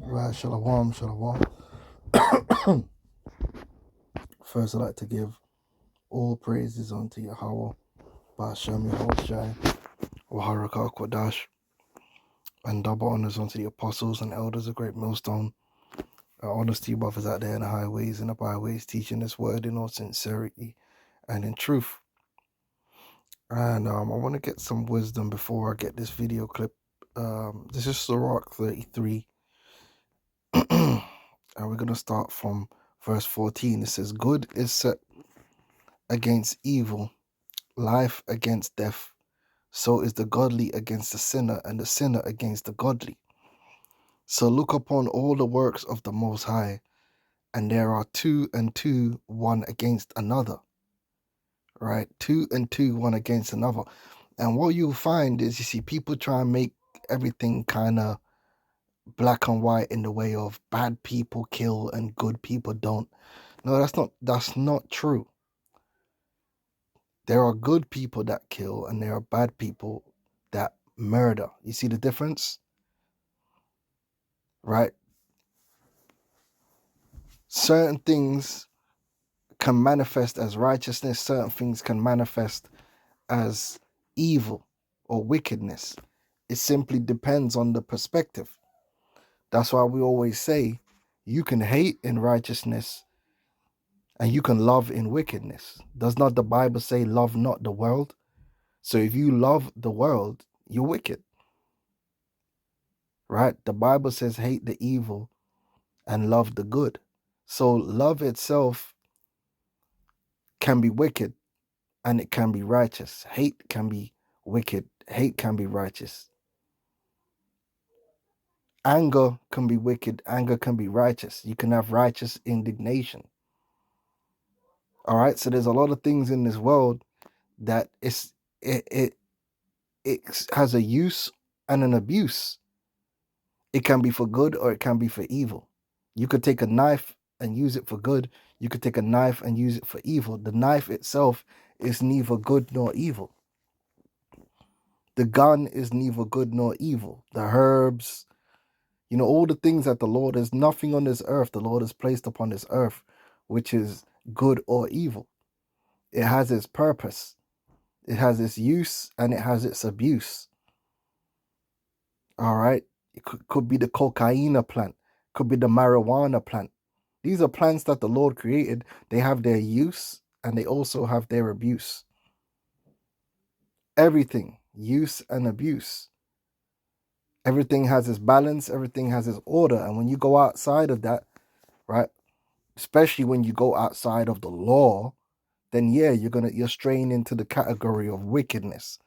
Right, shalom, shalom. First, I'd like to give all praises unto Yahweh, Ba'ashem Yahushai, Waharaka Kwadash, and double honors unto the apostles and elders of Great Millstone. Honors to you brothers out there in the highways and the byways, teaching this word in all sincerity and in truth. And I want to get some wisdom before I get this video clip. This is Sirach 33, and we're going to start from verse 14. It says, "Good is set against evil, life against death. So is the godly against the sinner, and the sinner against the godly. So look upon all the works of the Most High, and there are two and two, one against another." Right? Two and two, one against another. And what you'll find is, you see, people try and make everything kind of black and white in the way of bad people kill and good people don't. No, that's not true. There are good people that kill, and there are bad people that murder. You see the difference? Right? Certain things can manifest as righteousness, certain things can manifest as evil or wickedness. It simply depends on the perspective. That's why we always say you can hate in righteousness and you can love in wickedness. Does not the Bible say, love not the world? So if you love the world, you're wicked. Right? The Bible says, hate the evil and love the good. So love itself can be wicked and it can be righteous. Hate can be wicked. Hate can be righteous. Anger can be wicked. Anger can be righteous. You can have righteous indignation. All right. So there's a lot of things in this world that it has a use and an abuse. It can be for good or it can be for evil. You could take a knife and use it for good. You could take a knife and use it for evil. The knife itself is neither good nor evil. The gun is neither good nor evil. The herbs, all the things that the Lord, there's nothing on this earth the Lord has placed upon this earth which is good or evil. It has its purpose. It has its use and it has its abuse. All right. It could be the cocaine plant, could be the marijuana plant. These are plants that the Lord created. They have their use and they also have their abuse. Everything, use and abuse. Everything has its balance, everything has its order. And when you go outside of that, right, especially when you go outside of the law, then yeah, you're straying into the category of wickedness.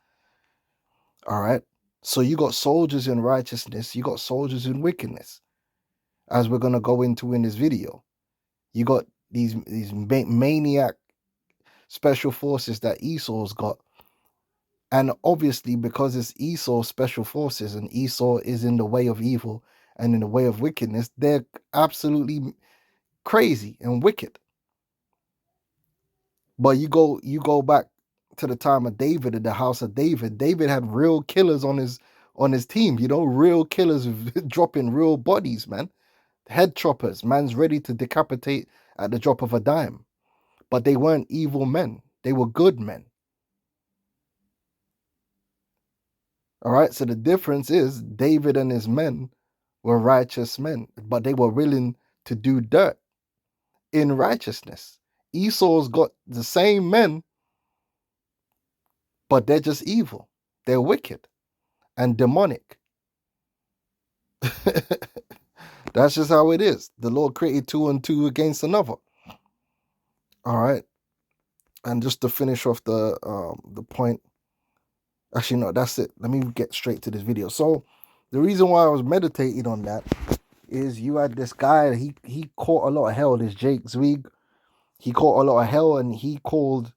All right. So you got soldiers in righteousness, you got soldiers in wickedness, as we're gonna go into in this video. You got these maniac special forces that Esau's got. And obviously, because it's Esau special forces and Esau is in the way of evil and in the way of wickedness, they're absolutely crazy and wicked. But you go back to the time of David and the house of David. David had real killers on his team, real killers dropping real bodies, man. Head choppers, man's ready to decapitate at the drop of a dime. But they weren't evil men. They were good men. All right. So the difference is David and his men were righteous men, but they were willing to do dirt in righteousness. Esau's got the same men, but they're just evil. They're wicked and demonic. That's just how it is. The Lord created two and two against another. All right. And just to finish off the point, actually no, that's it. Let me get straight to this video. So the reason why I was meditating on that is you had this guy, he caught a lot of hell, this Jake Zweig. He caught a lot of hell and he called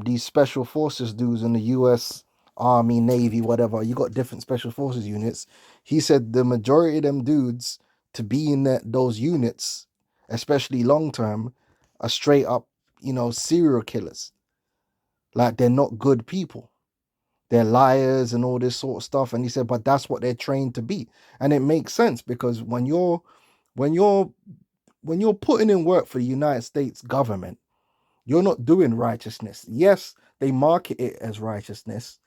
these special forces dudes in the US Army, Navy, whatever. You got different special forces units. He said the majority of them dudes to be in those units, especially long term, are straight up, serial killers. Like they're not good people. they're liars and all this sort of stuff. And he said, but that's what they're trained to be. And it makes sense, because when you're putting in work for the United States government, you're not doing righteousness. Yes, they market it as righteousness.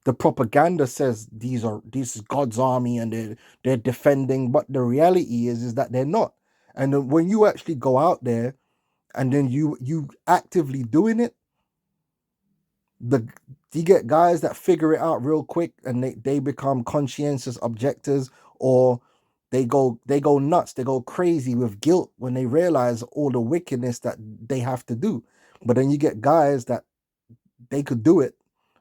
The propaganda says this is God's army and they're defending, but the reality is that they're not. And then when you actually go out there and then you actively doing it, you get guys that figure it out real quick, and they become conscientious objectors, or they go nuts, they go crazy with guilt when they realize all the wickedness that they have to do. But then you get guys that they could do it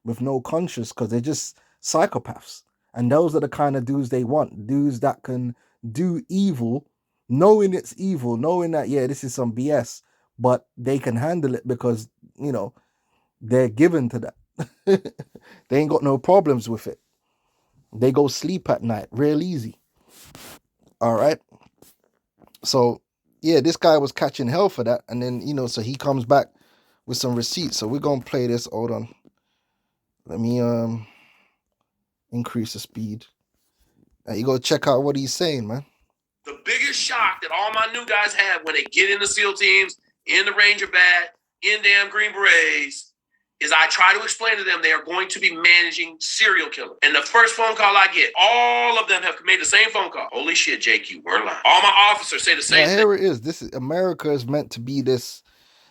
with no conscience because they're just psychopaths. And those are the kind of dudes they want. Dudes that can do evil, knowing it's evil, knowing that, yeah, this is some BS, but they can handle it because, they're given to that. They ain't got no problems with it. They go sleep at night real easy. All right. So, yeah, this guy was catching hell for that. And then, so he comes back with some receipts. So we're going to play this. Hold on. Let me increase the speed. You go check out what he's saying, man. The biggest shock that all my new guys have when they get in the SEAL teams, in the Ranger Bat, in damn Green Berets, is I try to explain to them they are going to be managing serial killers. And the first phone call I get, all of them have made the same phone call. Holy shit, JQ, we're lying. All my officers say the same thing. Here it is. This is America is meant to be this.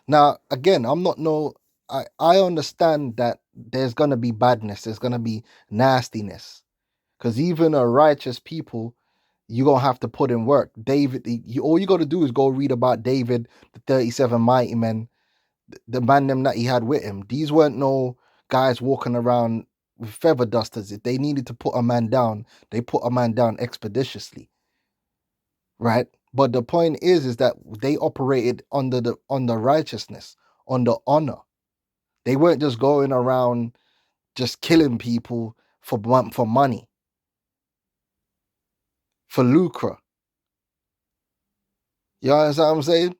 Now, again, I understand that there's gonna be badness, there's gonna be nastiness. Because even a righteous people, you're gonna have to put in work. David, all you gotta do is go read about David, the 37 mighty men, the man them that he had with him. These weren't no guys walking around with feather dusters. If they needed to put a man down, they put a man down expeditiously. Right? But the point is that they operated under the righteousness, on the honor. They weren't just going around just killing people for money, for lucre. You understand what I'm saying?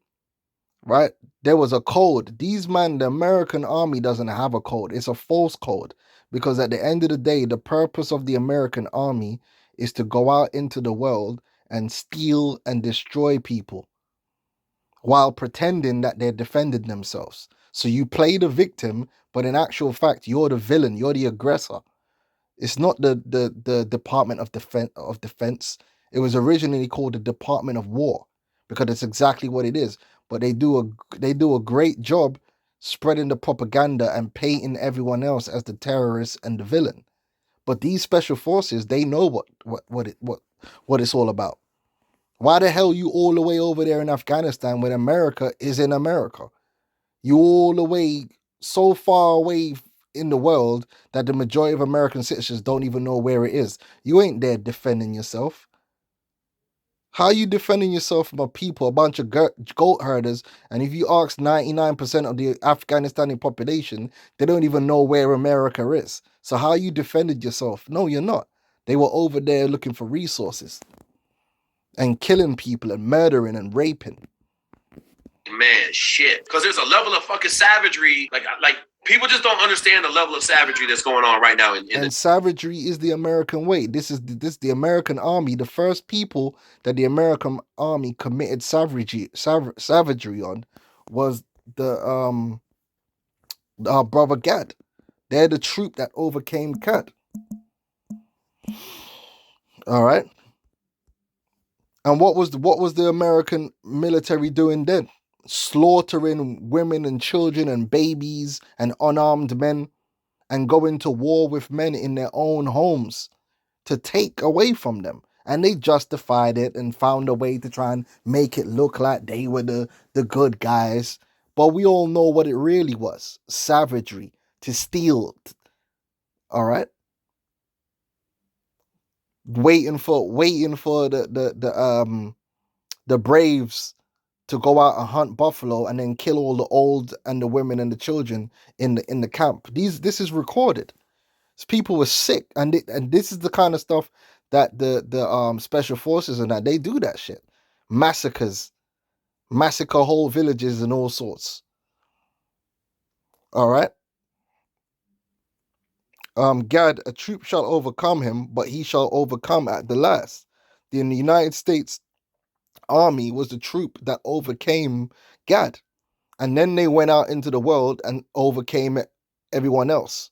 Right? There was a code. The American army doesn't have a code. It's a false code. Because at the end of the day, the purpose of the American army is to go out into the world and steal and destroy people while pretending that they're defending themselves. So you play the victim, but in actual fact, you're the villain, you're the aggressor. It's not the Department of Defense. It was originally called the Department of War, because it's exactly what it is. But they do a great job spreading the propaganda and painting everyone else as the terrorist and the villain. But these special forces, they know what it's all about. Why the hell you all the way over there in Afghanistan when America is in America? You all the way so far away in the world that the majority of American citizens don't even know where it is. You ain't there defending yourself. How are you defending yourself from a people, a bunch of goat herders? And if you ask 99% of the Afghanistani population, they don't even know where America is. So how you defended yourself? No, you're not. They were over there looking for resources and killing people and murdering and raping. Man, shit. Because there's a level of fucking savagery. Like people just don't understand the level of savagery that's going on right now. Savagery is the American way. This is the American army. The first people that the American army committed savagery on was our brother Gad. They're the troop that overcame Gad. All right. And what was the American military doing then? Slaughtering women and children and babies and unarmed men, and going to war with men in their own homes to take away from them. And they justified it and found a way to try and make it look like they were the good guys. But we all know what it really was. Savagery, to steal. All right? Waiting for the Braves to go out and hunt buffalo and then kill all the old and the women and the children in the camp. This is recorded. People were sick, and this is the kind of stuff that the special forces and that they do that shit. Massacre whole villages and all sorts. All right. Gad, a troop shall overcome him, but he shall overcome at the last. The United States Army was the troop that overcame Gad. And then they went out into the world and overcame everyone else.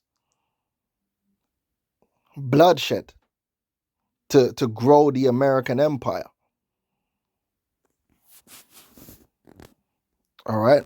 Bloodshed to grow the American empire. All right.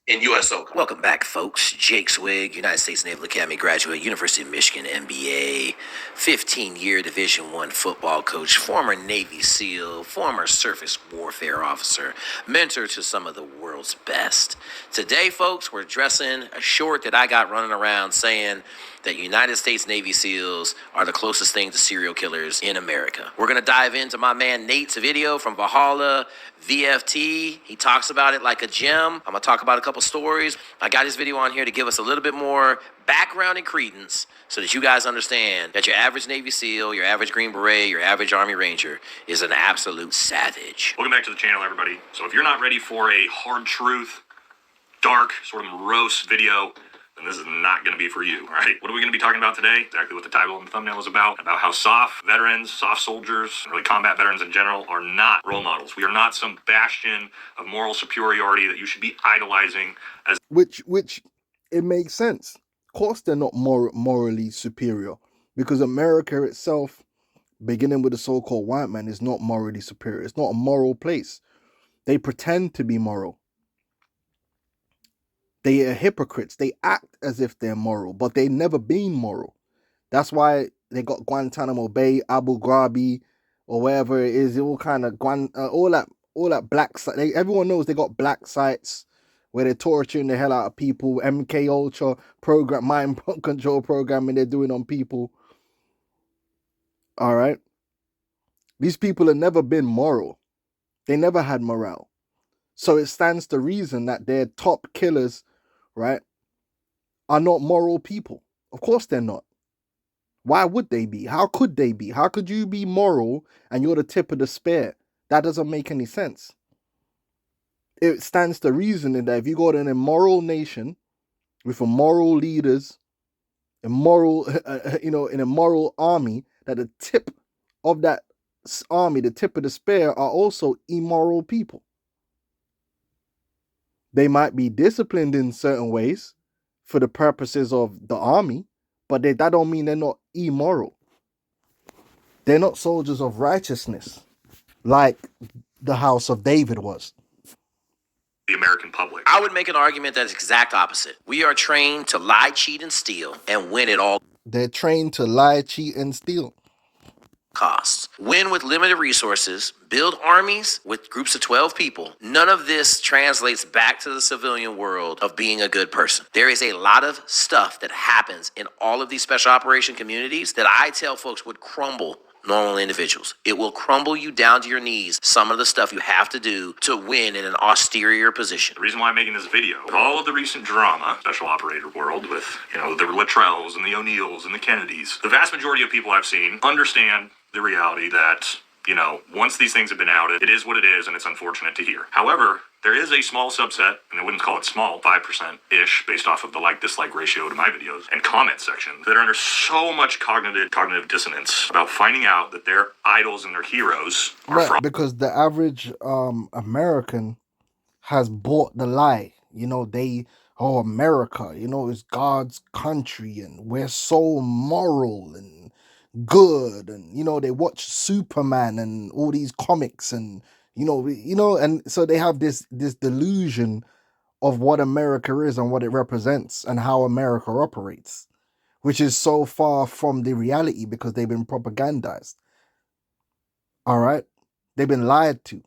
In USO. Welcome back, folks. Jake Swig, United States Naval Academy graduate, University of Michigan MBA, 15-year Division I football coach, former Navy SEAL, former surface warfare officer, mentor to some of the world's best. Today, folks, we're addressing a short that I got running around saying that United States Navy SEALs are the closest thing to serial killers in America. We're going to dive into my man Nate's video from Valhalla VFT. He talks about it like a gem. I'm going to talk about a couple stories. I got this video on here to give us a little bit more background and credence so that you guys understand that your average Navy SEAL, your average Green Beret, your average Army Ranger is an absolute savage. Welcome back to the channel, everybody. So if you're not ready for a hard truth, dark, sort of morose video, then this is not going to be for you, all right? What are we going to be talking about today? Exactly what the title and the thumbnail is about how SOF veterans, SOF soldiers, and really combat veterans in general are not role models. We are not some bastion of moral superiority that you should be idolizing as... Which it makes sense. Of course they're not morally superior, because America itself, beginning with the so-called white man, is not morally superior. It's not a moral place. They pretend to be moral. They are hypocrites. They act as if they're moral, but they've never been moral. That's why they got Guantanamo Bay, Abu Ghraib, or wherever it is. All kind of all that black site. Everyone knows they got black sites where they're torturing the hell out of people. MK Ultra program, mind control programming they're doing on people. All right, these people have never been moral. They never had morale. So it stands to reason that their top killers, right, are not moral people. Of course they're not. Why would they be? How could they be? How could you be moral and you're the tip of the spear? That doesn't make any sense. It stands to reason that if you got an immoral nation with immoral leaders, immoral, in a moral army, that the tip of that army, the tip of the spear, are also immoral people. They might be disciplined in certain ways for the purposes of the army, but that don't mean they're not immoral. They're not soldiers of righteousness like the house of David was. The American public. I would make an argument that's exact opposite. We are trained to lie, cheat, and steal, and win at all. They're trained to lie, cheat, and steal. Costs. Win with limited resources, build armies with groups of 12 people. None of this translates back to the civilian world of being a good person. There is a lot of stuff that happens in all of these special operation communities that I tell folks would crumble normal individuals. It will crumble you down to your knees, some of the stuff you have to do to win in an austere position. The reason why I'm making this video, with all of the recent drama, special operator world, with, the Luttrells and the O'Neills and the Kennedys, the vast majority of people I've seen understand the reality that, once these things have been outed, it is what it is, and it's unfortunate to hear. However, there is a small subset, and I wouldn't call it small, 5%-ish, based off of the like-dislike ratio to my videos and comment section, that are under so much cognitive dissonance about finding out that their idols and their heroes are right, because the average American has bought the lie. America, is God's country, and we're so moral and good, and they watch Superman and all these comics, and and so they have this delusion of what America is and what it represents and how America operates, which is so far from the reality because they've been propagandized. All right, they've been lied to.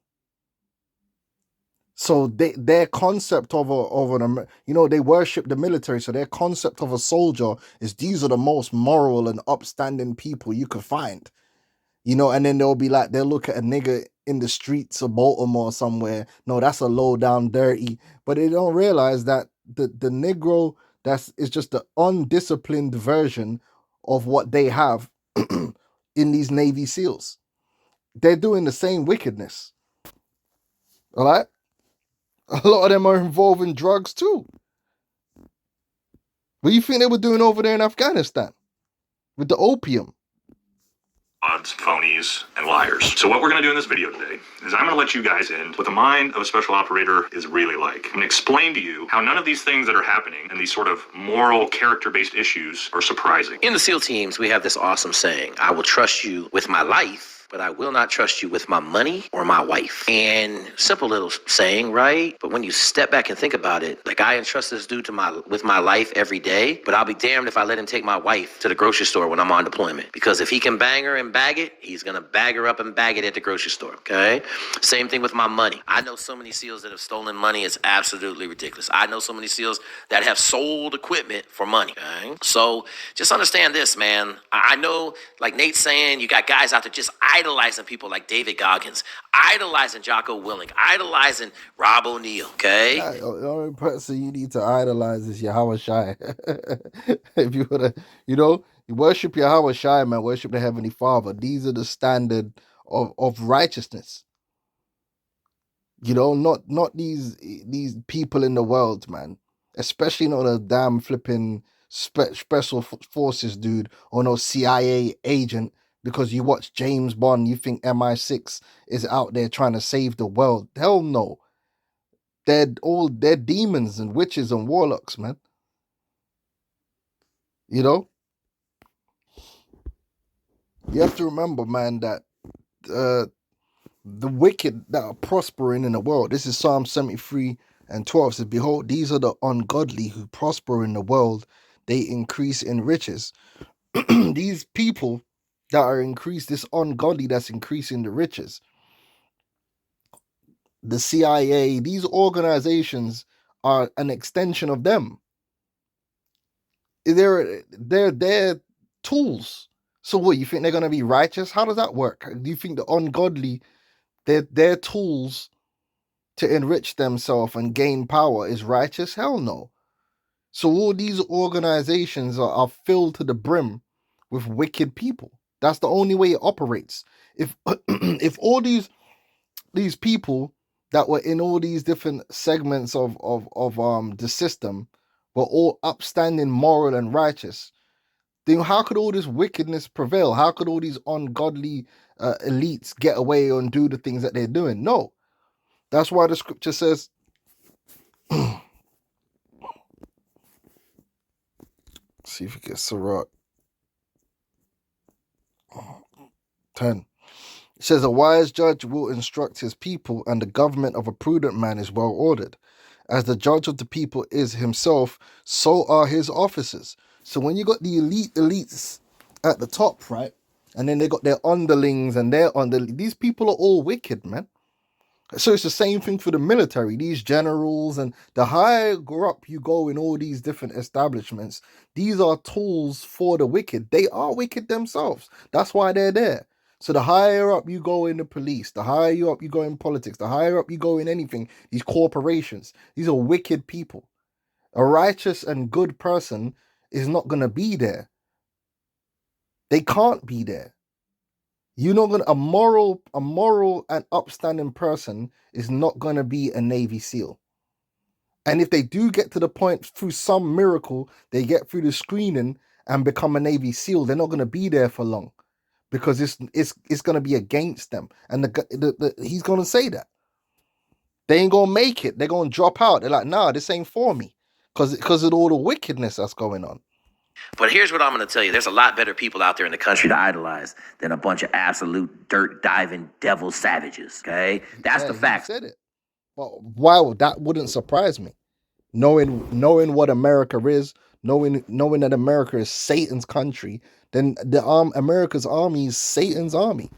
So their concept of they worship the military. So their concept of a soldier is these are the most moral and upstanding people you could find, and then they'll look at a nigga in the streets of Baltimore somewhere. No, that's a low down dirty, but they don't realize that the Negro is just the undisciplined version of what they have in these Navy SEALs. They're doing the same wickedness. All right. A lot of them are involved in drugs too. What do you think they were doing over there in Afghanistan with the opium? Odds, phonies, and liars. So what we're going to do in this video today is I'm going to let you guys in what the mind of a special operator is really like. I'm going to explain to you how none of these things that are happening and these sort of moral, character-based issues are surprising. In the SEAL teams, we have this awesome saying, I will trust you with my life, but I will not trust you with my money or my wife. And simple little saying, right? But when you step back and think about it, like I entrust this dude with my life every day, but I'll be damned if I let him take my wife to the grocery store when I'm on deployment. Because if he can bang her and bag it, he's gonna bag her up and bag it at the grocery store, okay? Same thing with my money. I know so many SEALs that have stolen money, it's absolutely ridiculous. I know so many SEALs that have sold equipment for money, okay? So just understand this, man. I know, like Nate's saying, you got guys out there just idolizing people like David Goggins, idolizing Jocko Willink, idolizing Rob O'Neill, okay? The only person you need to idolize is Yahweh Shai. If you would, you worship Yahweh Shai, man, worship the Heavenly Father. These are the standard of righteousness. Not these people in the world, man. Especially not a damn flipping special forces dude or no CIA agent. Because you watch James Bond, you think MI6 is out there trying to save the world. Hell no. They're demons and witches and warlocks, man. You have to remember, man, that the wicked that are prospering in the world. This is Psalm 73:12. Says, behold, these are the ungodly who prosper in the world. They increase in riches. These people that are increased, this ungodly that's increasing the riches. The CIA, these organizations are an extension of them. They're tools. So what, you think they're gonna be righteous? How does that work? Do you think the ungodly, they're tools to enrich themselves and gain power is righteous? Hell no. So all these organizations are filled to the brim with wicked people. That's the only way it operates. If if all these people that were in all these different segments of the system were all upstanding, moral, and righteous, then how could all this wickedness prevail? How could all these ungodly elites get away and do the things that they're doing? No. That's why the scripture says, see if we get Sirach 10. It says, a wise judge will instruct his people, and the government of a prudent man is well ordered. As the judge of the people is himself, so are his officers. So when you got the elites at the top, right, and then they got their underlings and these people are all wicked, man. So it's the same thing for the military. These generals, and the higher up you go in all these different establishments, these are tools for the wicked. They are wicked themselves. That's why they're there. So the higher up you go in the police, the higher up you go in politics, the higher up you go in anything, these corporations, these are wicked people. A righteous and good person is not going to be there. They can't be there. You're not gonna a moral and upstanding person is not gonna be a Navy SEAL. And if they do get to the point through some miracle, they get through the screening and become a Navy SEAL, they're not gonna be there for long, because it's gonna be against them. And he's gonna say that they ain't gonna make it. They're gonna drop out. They're like, nah, this ain't for me, because of all the wickedness that's going on. But here's what I'm going to tell you. There's a lot better people out there in the country to idolize than a bunch of absolute dirt diving devil savages. Okay? That's the fact. Said it. Well, wow, that wouldn't surprise me. Knowing what America is, knowing that America is Satan's country, then America's army is Satan's army.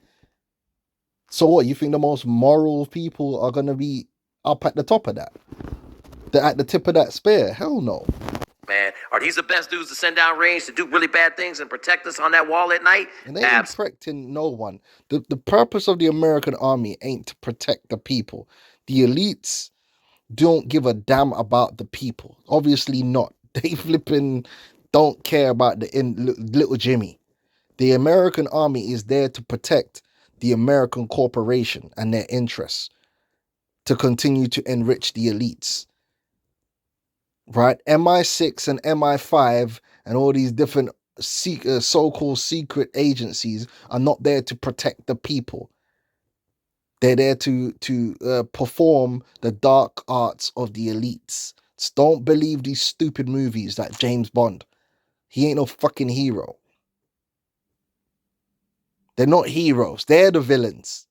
So what, you think the most moral people are going to be up at the top of that? They're at the tip of that spear? Hell no. Man, are these the best dudes to send down range to do really bad things and protect us on that wall at night? And they ain't protecting no one. The purpose of the American army ain't to protect the people. The elites don't give a damn about the people. Obviously not. They flipping don't care about little Jimmy. The American army is there to protect the American corporation and their interests, to continue to enrich the elites. right? MI6 and MI5 and all these different so-called secret agencies are not there to protect the people. They're there to perform the dark arts of the elites. Just don't believe these stupid movies like James Bond. He ain't no fucking hero. They're not heroes. They're the villains.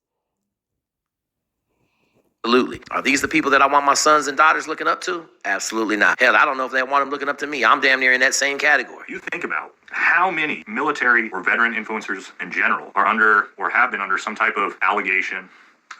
Absolutely. Are these the people that I want my sons and daughters looking up to? Absolutely not. Hell, I don't know if they want them looking up to me. I'm damn near in that same category. You think about how many military or veteran influencers in general are under or have been under some type of allegation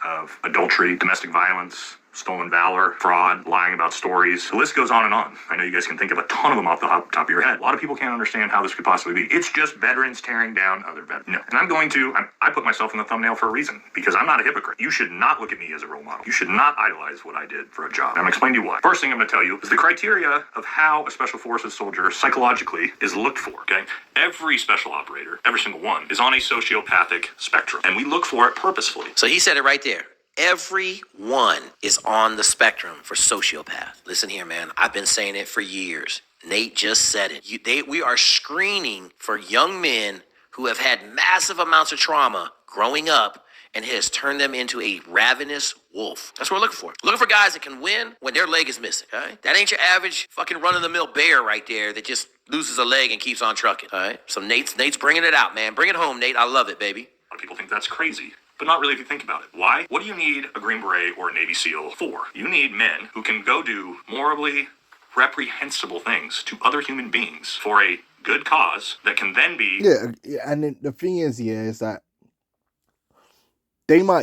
of adultery, domestic violence, stolen valor, fraud, lying about stories. The list goes on and on. I know you guys can think of a ton of them off the top of your head. A lot of people can't understand how this could possibly be. It's just veterans tearing down other veterans. No. And I put myself in the thumbnail for a reason, because I'm not a hypocrite. You should not look at me as a role model. You should not idolize what I did for a job. And I'm going to explain to you why. First thing I'm going to tell you is the criteria of how a special forces soldier psychologically is looked for, okay? Every special operator, every single one, is on a sociopathic spectrum, and we look for it purposefully. So he said it right there. Everyone is on the spectrum for sociopath. Listen here, man. I've been saying it for years. Nate just said it. We are screening for young men who have had massive amounts of trauma growing up, and it has turned them into a ravenous wolf. That's what we're looking for. Looking for guys that can win when their leg is missing. All right? That ain't your average fucking run-of-the-mill bear right there that just loses a leg and keeps on trucking. All right? So Nate's bringing it out, man. Bring it home, Nate. I love it, baby. A lot of people think that's crazy, but not really if you think about it. Why? What do you need a Green Beret or a Navy SEAL for? You need men who can go do morally reprehensible things to other human beings for a good cause that can then be... Yeah, and the thing is that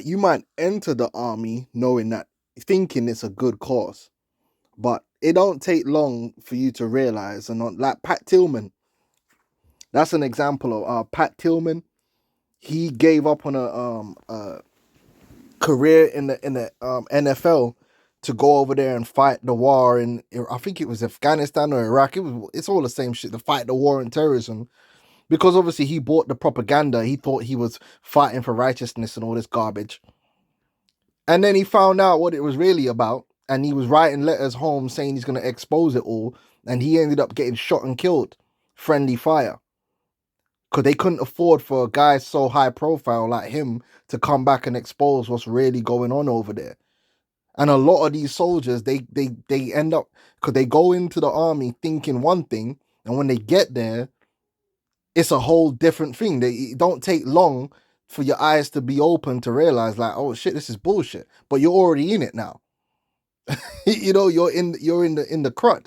you might enter the army knowing that, thinking it's a good cause, but it don't take long for you to realize. And like Pat Tillman, that's an example of Pat Tillman. He gave up on a career in the NFL to go over there and fight the war in, I think it was Afghanistan or Iraq. It's all the same shit, to fight the war on terrorism. Because obviously he bought the propaganda. He thought he was fighting for righteousness and all this garbage. And then he found out what it was really about. And he was writing letters home saying he's going to expose it all. And he ended up getting shot and killed. Friendly fire. Because they couldn't afford for a guy so high profile like him to come back and expose what's really going on over there. And a lot of these soldiers, they end up, because they go into the army thinking one thing. And when they get there, it's a whole different thing. It don't take long for your eyes to be open to realize, like, oh shit, this is bullshit. But you're already in it now. You know, you're in the crud,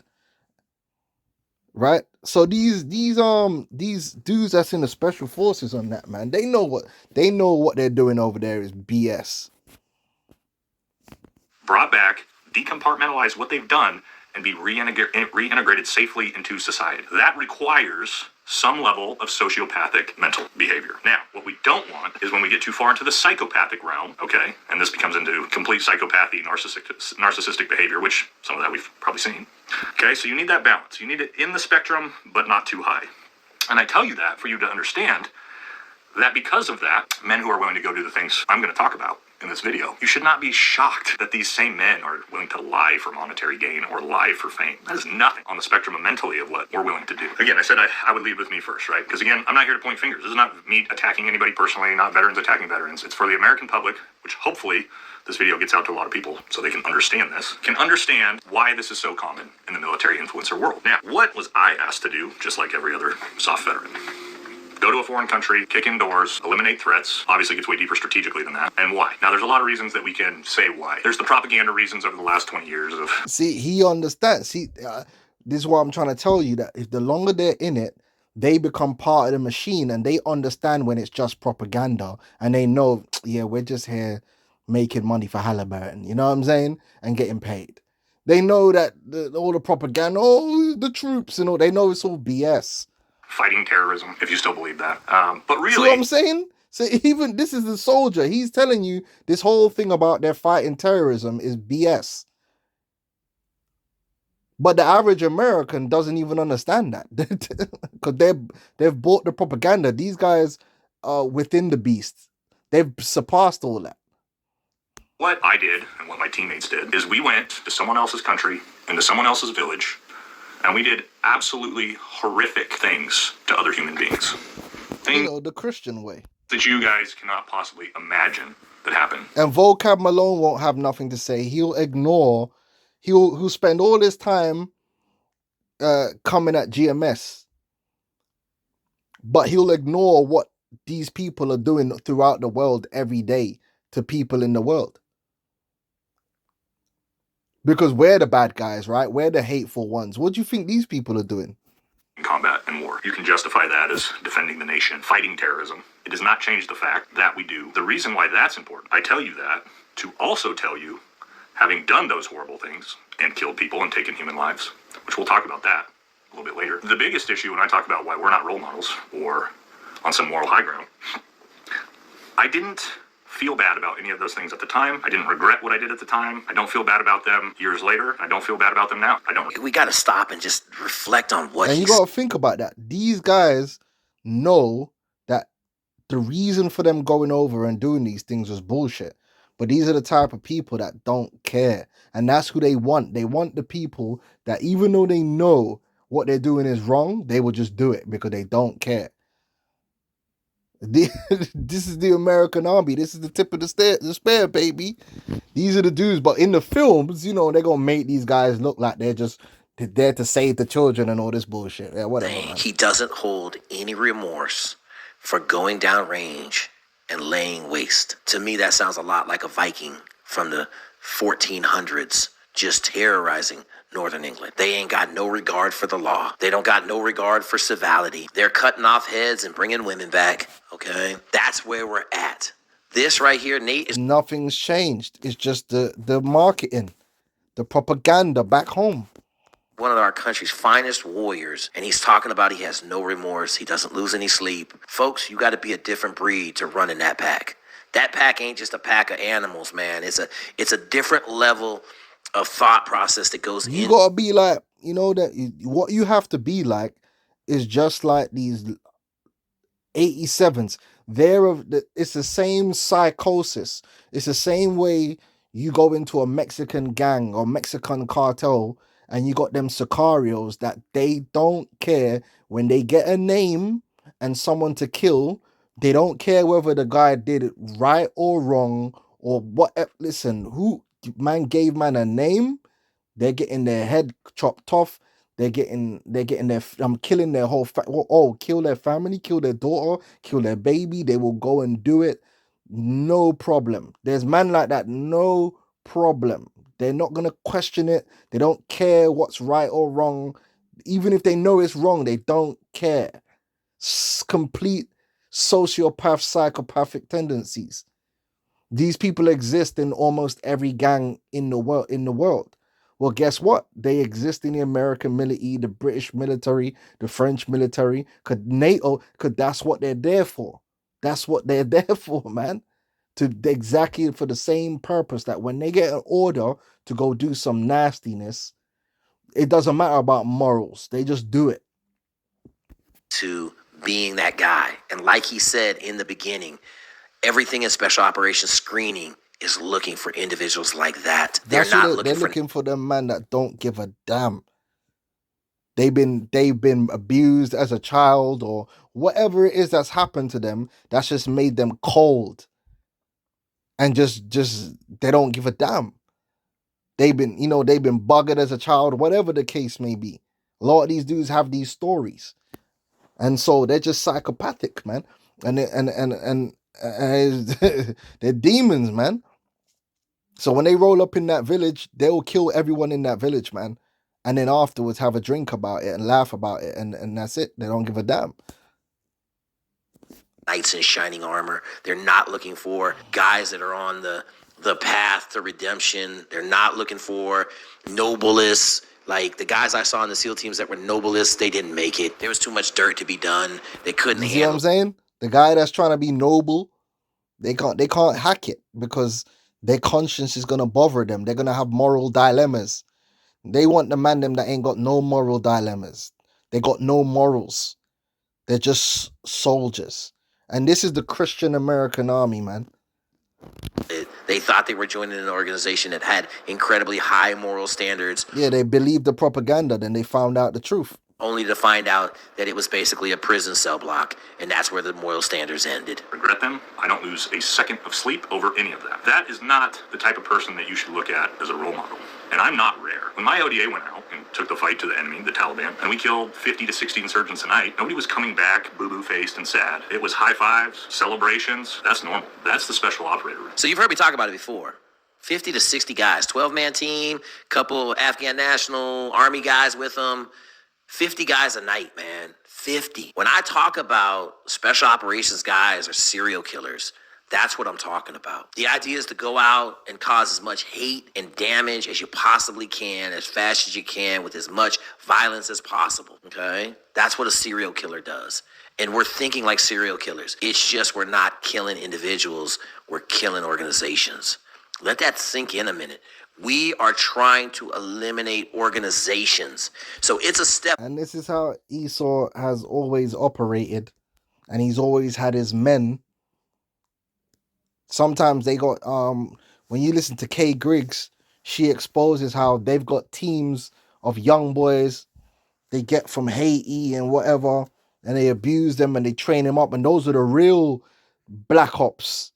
right? So these dudes that's in the special forces on that, man, they know what they're doing over there is BS. Brought back, decompartmentalize what they've done, and be reintegrated safely into society. That requires some level of sociopathic mental behavior. Now, what we don't want is when we get too far into the psychopathic realm, okay, and this becomes into complete psychopathy, narcissistic behavior, which some of that we've probably seen. Okay, so you need that balance. You need it in the spectrum, but not too high. And I tell you that for you to understand that because of that, men who are willing to go do the things I'm going to talk about in this video, you should not be shocked that these same men are willing to lie for monetary gain or lie for fame. That is nothing on the spectrum of mentally of what we're willing to do. Again, I said I would lead with me first, right? Because again, I'm not here to point fingers. This is not me attacking anybody personally, not veterans attacking veterans. It's for the American public, which hopefully this video gets out to a lot of people so they can understand this, can understand why this is so common in the military influencer world. Now, what was I asked to do, just like every other soft veteran? Go to a foreign country, kick in doors, eliminate threats. Obviously gets way deeper strategically than that. And why? Now, there's a lot of reasons that we can say why. There's the propaganda reasons over the last 20 years of... See, he understands. See, this is what I'm trying to tell you, that if the longer they're in it, they become part of the machine, and they understand when it's just propaganda, and they know, yeah, we're just here making money for Halliburton, you know what I'm saying? And getting paid. They know that all the propaganda, the troops and all, they know it's all BS. Fighting terrorism, if you still believe that. But really... See what I'm saying? So even this is the soldier. He's telling you this whole thing about their fighting terrorism is BS. But the average American doesn't even understand that. Because they've bought the propaganda. These guys are within the beast. They've surpassed all that. What I did and what my teammates did is we went to someone else's country, into someone else's village, And we did absolutely horrific things to other human beings. You Things know, the Christian way. that you guys cannot possibly imagine that happen. And Vocab Malone won't have nothing to say. He'll ignore. He'll spend all his time coming at GMS, but he'll ignore what these people are doing throughout the world every day to people in the world. Because we're the bad guys, right? We're the hateful ones. What do you think these people are doing? In combat and war. You can justify that as defending the nation, fighting terrorism. It does not change the fact that we do. The reason why that's important, I tell you that to also tell you, having done those horrible things and killed people and taken human lives, which we'll talk about that a little bit later. The biggest issue when I talk about why we're not role models or on some moral high ground, I didn't feel bad about any of those things at the time. I didn't regret what I did at the time. I don't feel bad about them years later. I don't feel bad about them now. I don't. We got to stop and just reflect on what And you got to think about that. These guys know that the reason for them going over and doing these things was bullshit. But these are the type of people that don't care. And that's who they want. They want the people that even though they know what they're doing is wrong, they will just do it because they don't care. This is the American army. This is the tip of the spear, baby. These are the dudes. But in the films, you know, they're going to make these guys look like they're there to save the children and all this bullshit. Yeah, whatever, man. He doesn't hold any remorse for going down range and laying waste. To me, that sounds a lot like a Viking from the 1400s just terrorizing Northern England. They ain't got no regard for the law. They don't got no regard for civility. They're cutting off heads and bringing women back, okay? That's where we're at. This right here, Nate, is... Nothing's changed. It's just the marketing, the propaganda back home. One of our country's finest warriors, and he's talking about he has no remorse. He doesn't lose any sleep. Folks, you got to be a different breed to run in that pack. That pack ain't just a pack of animals, man. It's a different level of thought process that goes in. You gotta be like, you know, that what you have to be like is just like these 87s. It's the same psychosis. It's the same way you go into a Mexican gang or Mexican cartel and you got them sicarios that they don't care when they get a name and someone to kill. They don't care whether the guy did it right or wrong or what. Listen, who man gave man a name? They're getting their head chopped off. They're getting their killing their whole kill their family, kill their daughter, kill their baby. They will go and do it, no problem. There's man like that, no problem. They're not gonna question it. They don't care what's right or wrong. Even if they know it's wrong, they don't care. Complete sociopath, psychopathic tendencies. These people exist in almost every gang in the world. Well, guess what? They exist in the American military, the British military, the French military, NATO, because that's what they're there for. That's what they're there for, man. Exactly for the same purpose that when they get an order to go do some nastiness, it doesn't matter about morals. They just do it. To being that guy. And like he said in the beginning, everything in special operations screening is looking for individuals like that. They're looking for Knights in shining armor. They're not looking for guys that are on the path to redemption. They're not looking for noblest. Like the guys I saw in the SEAL teams that were noblest, they didn't make it. There was too much dirt to be done. They couldn't handle. You see what I'm saying? The guy that's trying to be noble, they can't hack it because their conscience is gonna bother them. They're gonna have moral dilemmas. They want the man them that ain't got no moral dilemmas. They got no morals. They're just soldiers. And this is the Christian American army, man. They thought they were joining an organization that had incredibly high moral standards. Yeah, they believed the propaganda, then they found out the truth. Only to find out that it was basically a prison cell block, and that's where the moral standards ended. Regret them. I don't lose a second of sleep over any of that. That is not the type of person that you should look at as a role model. And I'm not rare. When my ODA went out and took the fight to the enemy, the Taliban, and we killed 50 to 60 insurgents a night, nobody was coming back boo-boo faced and sad. It was high fives, celebrations. That's normal. That's the special operator. So you've heard me talk about it before. 50 to 60 guys, 12-man team, couple Afghan National Army guys with them. 50 guys a night, man. 50. When I talk about special operations guys or serial killers, that's what I'm talking about. The idea is to go out and cause as much hate and damage as you possibly can, as fast as you can, with as much violence as possible, okay? That's what a serial killer does. And we're thinking like serial killers. It's just we're not killing individuals, we're killing organizations. Let that sink in a minute. We are trying to eliminate organizations. So it's a step. And this is how Esau has always operated. And he's always had his men. Sometimes they got, when you listen to Kay Griggs, she exposes how they've got teams of young boys they get from Haiti and whatever, and they abuse them and they train them up. And those are the real black ops.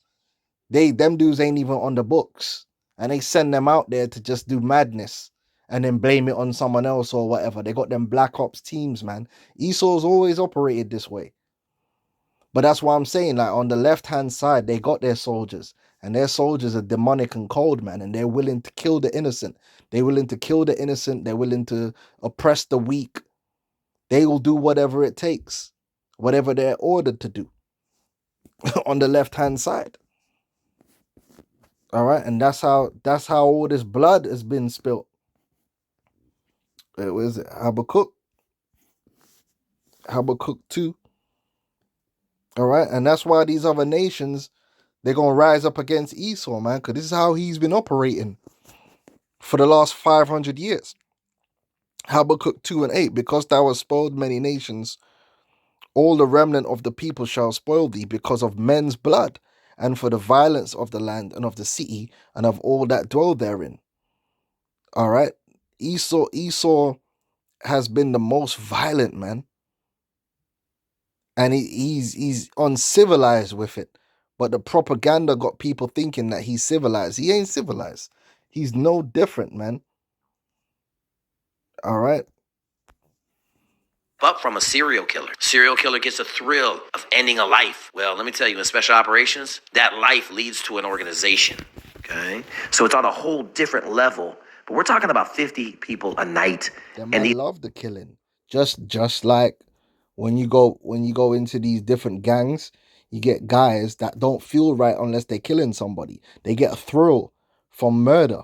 Them dudes ain't even on the books. And they send them out there to just do madness and then blame it on someone else or whatever. They got them black ops teams, man. Esau's always operated this way. But that's why I'm saying, like, on the left-hand side, they got their soldiers. And their soldiers are demonic and cold, man. And they're willing to kill the innocent. They're willing to kill the innocent. They're willing to oppress the weak. They will do whatever it takes. Whatever they're ordered to do. On the left-hand side. All right? And that's how all this blood has been spilled. It was Habakkuk. Habakkuk 2. All right, and that's why these other nations, they're going to rise up against Esau, man, because this is how he's been operating for the last 500 years. Habakkuk 2 and 8, because thou hast spoiled many nations, all the remnant of the people shall spoil thee because of men's blood, and for the violence of the land and of the city and of all that dwell therein. All right, Esau has been the most violent, man. And he's uncivilized with it. But the propaganda got people thinking that he's civilized. He ain't civilized. He's no different, man. All right? But from a serial killer. Serial killer gets a thrill of ending a life. Well, let me tell you, in special operations, that life leads to an organization. Okay? So it's on a whole different level. But we're talking about 50 people a night. They love the killing. Just like when you go into these different gangs, you get guys that don't feel right unless they're killing somebody. They get a thrill from murder.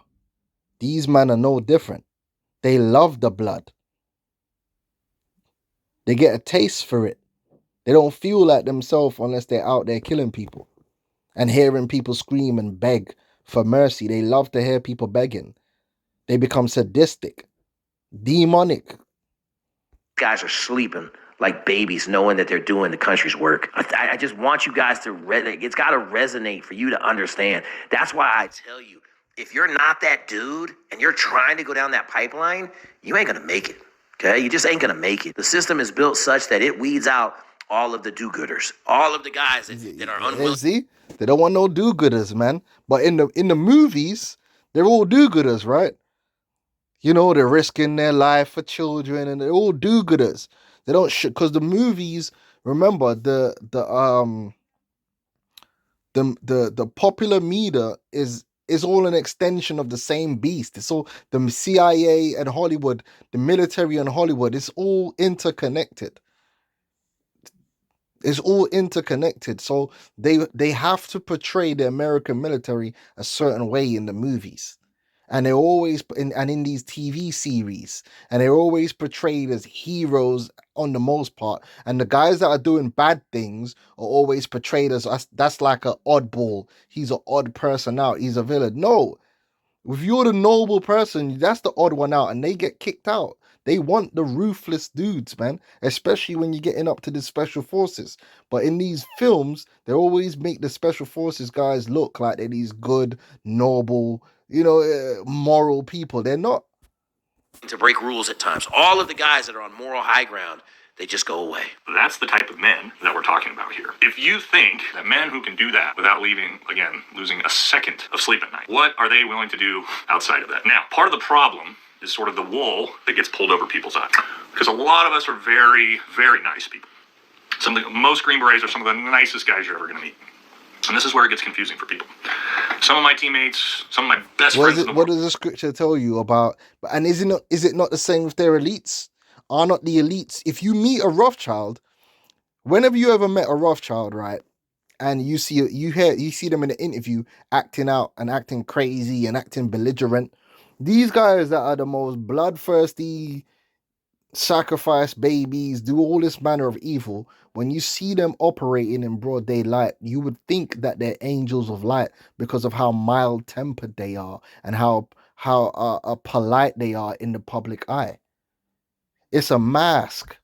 These men are no different. They love the blood. They get a taste for it. They don't feel like themselves unless they're out there killing people and hearing people scream and beg for mercy. They love to hear people begging. They become sadistic, demonic. Guys are sleeping like babies, knowing that they're doing the country's work. I just want you guys to, it's got to resonate for you to understand. That's why I tell you, if you're not that dude and you're trying to go down that pipeline, you ain't going to make it, okay? You just ain't going to make it. The system is built such that it weeds out all of the do-gooders, all of the guys that are unwilling. See, they don't want no do-gooders, man. But in the movies, they're all do-gooders, right? You know, they're risking their life for children, and they're all do-gooders. They don't because the movies. Remember the popular media is all an extension of the same beast. It's all the CIA and Hollywood, the military and Hollywood. It's all interconnected. It's all interconnected. So they have to portray the American military a certain way in the movies. And they're always in these TV series, and they're always portrayed as heroes on the most part. And the guys that are doing bad things are always portrayed as that's like an oddball. He's an odd person out. He's a villain. No, If you're the noble person, that's the odd one out, and they get kicked out. They want the ruthless dudes, man, especially when you're getting up to the special forces. But in these films, they always make the special forces guys look like they're these good, noble, moral people. They're not. To break rules at times. All of the guys that are on moral high ground, they just go away. That's the type of men that we're talking about here. If you think that men who can do that without losing a second of sleep at night, what are they willing to do outside of that? Now, part of the problem is sort of the wool that gets pulled over people's eyes. Because a lot of us are very, very nice people. Most Green Berets are some of the nicest guys you're ever going to meet. And this is where it gets confusing for people. Some of my teammates, some of my best friends. What does the scripture tell you about? And is it not the same with their elites? Are not the elites? If you meet a Rothschild, whenever you ever met a Rothschild, right, and you see them in an interview acting out and acting crazy and acting belligerent, these guys that are the most bloodthirsty, sacrifice babies, do all this manner of evil, when you see them operating in broad daylight, you would think that they're angels of light because of how mild-tempered they are and how polite they are in the public eye. It's a mask.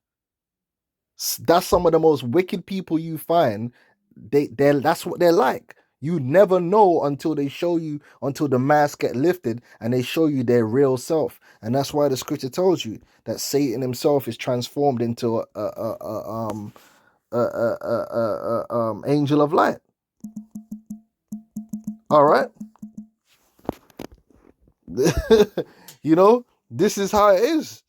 That's some of the most wicked people you find. That's what they're like. You never know until the mask get lifted and they show you their real self. And that's why the scripture tells you that Satan himself is transformed into angel of light. All right. This is how it is,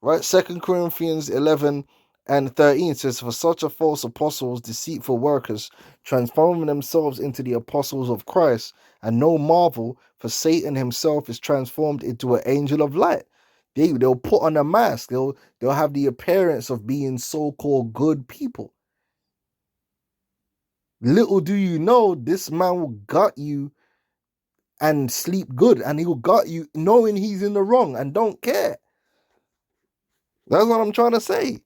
right? 2 Corinthians 11:13 says, for such are false apostles, deceitful workers, transforming themselves into the apostles of Christ, and no marvel, for Satan himself is transformed into an angel of light. They'll put on a mask. They'll have the appearance of being so-called good people. Little do you know, this man will gut you and sleep good, and he'll gut you knowing he's in the wrong and don't care. That's what I'm trying to say.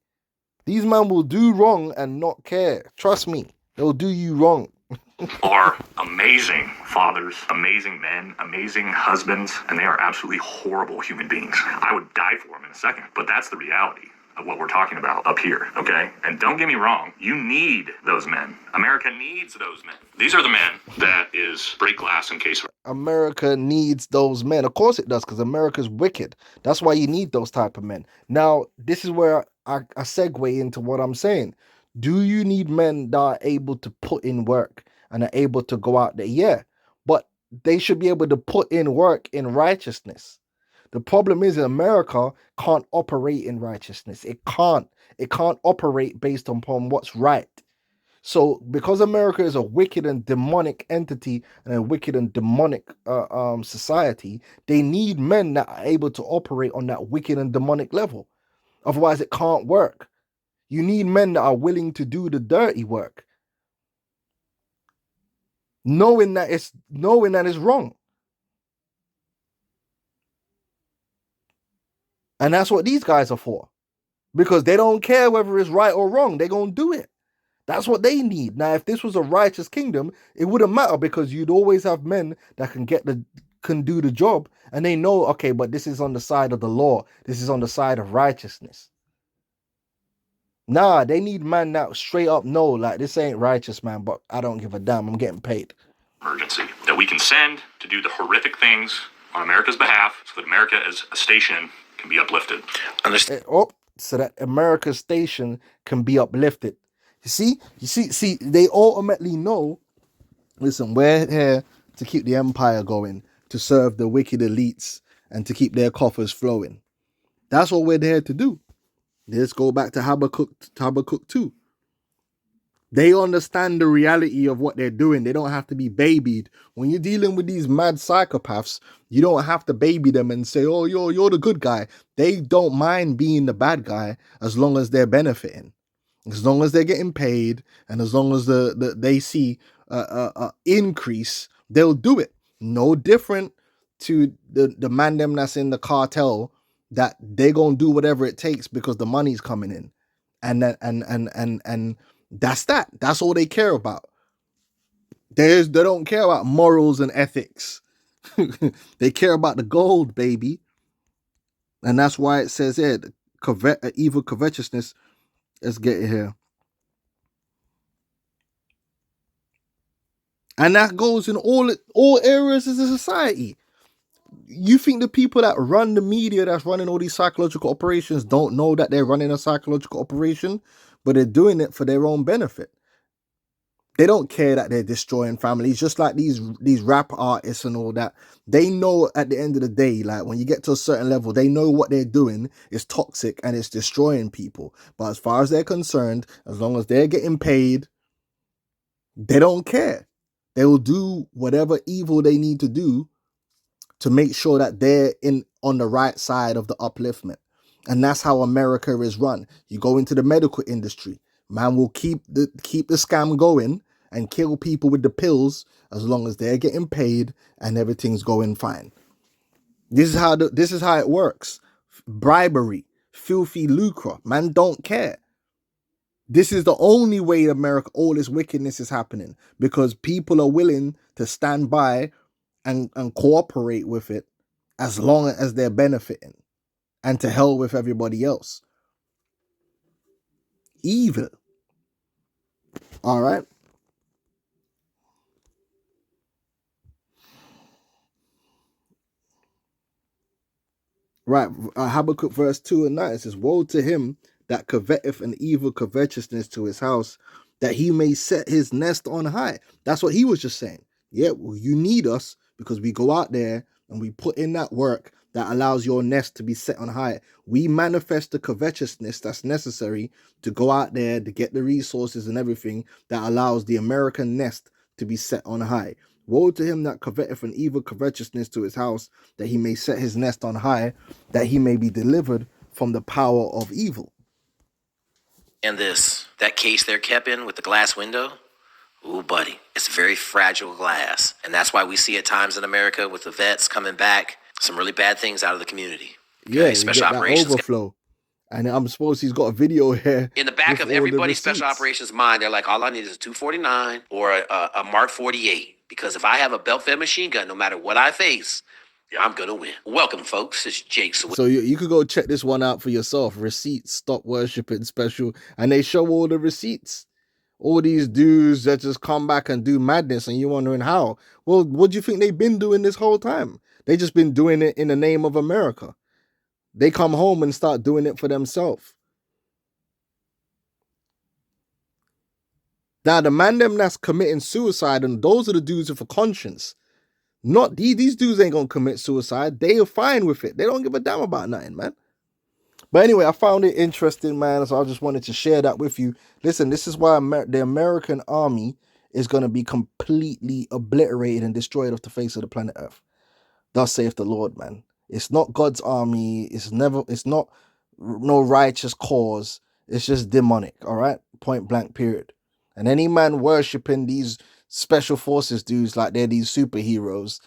These men will do wrong and not care. Trust me, they'll do you wrong. Are amazing fathers, amazing men, amazing husbands, and they are absolutely horrible human beings. I would die for them in a second, but that's the reality of what we're talking about up here, okay? And don't get me wrong, you need those men. America needs those men. These are the men that is break glass in case of... America needs those men. Of course it does, because America's wicked. That's why you need those type of men. Now, this is where I segue into what I'm saying. Do you need men that are able to put in work and are able to go out there? Yeah, but they should be able to put in work in righteousness. The problem is America can't operate in righteousness. It can't operate based upon what's right. So because America is a wicked and demonic entity and a wicked and demonic society, they need men that are able to operate on that wicked and demonic level. Otherwise, it can't work. You need men that are willing to do the dirty work, knowing that it's wrong. And that's what these guys are for. Because they don't care whether it's right or wrong. They're going to do it. That's what they need. Now, if this was a righteous kingdom, it wouldn't matter, because you'd always have men that can do the job. And they know, okay, but this is on the side of the law. This is on the side of righteousness. Nah, they need man that straight up know, like, this ain't righteous, man, but I don't give a damn. I'm getting paid. Emergency that we can send to do the horrific things on America's behalf so that America as a station can be uplifted. Understand? So that America's station can be uplifted. You see, they ultimately know, listen, we're here to keep the empire going, to serve the wicked elites, and to keep their coffers flowing. That's what we're there to do. Let's go back to Habakkuk 2. They understand the reality of what they're doing. They don't have to be babied. When you're dealing with these mad psychopaths, you don't have to baby them and say, oh, you're the good guy. They don't mind being the bad guy as long as they're benefiting. As long as they're getting paid and as long as they see increase, they'll do it. No different to the man them that's in the cartel, that they're gonna do whatever it takes because the money's coming in, and that's all they care about. They don't care about morals and ethics. They care about the gold, baby. And that's why it says here, evil covetousness. Let's get it here. And that goes in all areas of the society. You think the people that run the media, that's running all these psychological operations, don't know that they're running a psychological operation, but they're doing it for their own benefit. They don't care that they're destroying families, just like these rap artists and all that. They know at the end of the day, like when you get to a certain level, they know what they're doing is toxic and it's destroying people. But as far as they're concerned, as long as they're getting paid, they don't care. They will do whatever evil they need to do to make sure that they're on the right side of the upliftment. And that's how America is run. You go into the medical industry, man will keep the scam going and kill people with the pills as long as they're getting paid and everything's going fine. This is how it works. Bribery, filthy lucre, man don't care. This is the only way America, all this wickedness is happening, because people are willing to stand by and cooperate with it as long as they're benefiting, and to hell with everybody else. Evil. All right. Right. Habakkuk verse 2 and 9, it says, woe to him that coveteth an evil covetousness to his house, that he may set his nest on high. That's what he was just saying. Yeah, well, you need us because we go out there and we put in that work that allows your nest to be set on high. We manifest the covetousness that's necessary to go out there to get the resources and everything that allows the American nest to be set on high. Woe to him that coveteth an evil covetousness to his house, that he may set his nest on high, that he may be delivered from the power of evil. And that case they're kept in with the glass window, ooh, buddy, it's very fragile glass. And that's why we see at times in America with the vets coming back, some really bad things out of the community. Okay? Yeah, special operations overflow. And I'm supposed he's got a video here. In the back of everybody's special operations mind, they're like, all I need is a 249 or a Mark 48. Because if I have a belt-fed machine gun, no matter what I face, I'm going to win. Welcome, folks. It's Jake. So you could go check this one out for yourself. Receipts, Stop Worshiping Special. And they show all the receipts. All these dudes that just come back and do madness, and you're wondering how. Well, what do you think they've been doing this whole time? They just been doing it in the name of America. They come home and start doing it for themselves. Now, the man them that's committing suicide, and those are the dudes with a conscience. Not these dudes ain't gonna commit suicide. They are fine with it. They don't give a damn about nothing, man. But anyway, I found it interesting, man. So I just wanted to share that with you. Listen, this is why the American army is gonna be completely obliterated and destroyed off the face of the planet Earth. Thus saith the Lord, man. It's not God's army. It's not no righteous cause. It's just demonic. All right, point blank. Period. And any man worshipping these special forces dudes like they're these superheroes,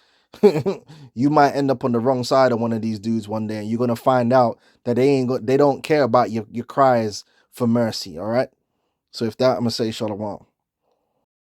you might end up on the wrong side of one of these dudes one day, and you're gonna find out that they don't care about your cries for mercy. All right. So if that, I'm gonna say shalom.